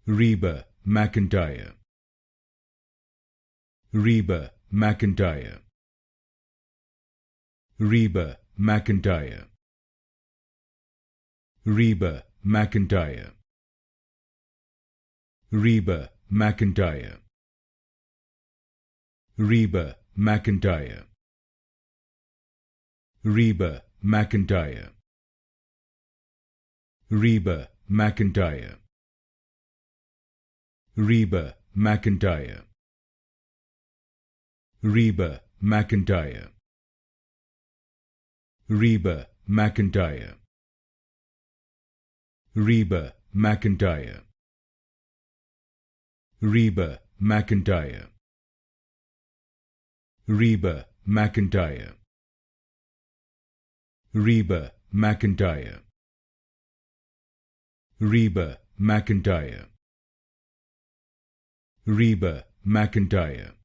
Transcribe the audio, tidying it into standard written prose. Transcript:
Reba McEntire. Reba McEntire. Reba McEntire. Reba McEntire. Reba McEntire. Reba McEntire. Reba McEntire. Reba McEntire. Reba McEntire. Reba McEntire. Reba McEntire. Reba McEntire. Reba McEntire. Reba McEntire. Reba McEntire. Reba McEntire. Reba McEntire.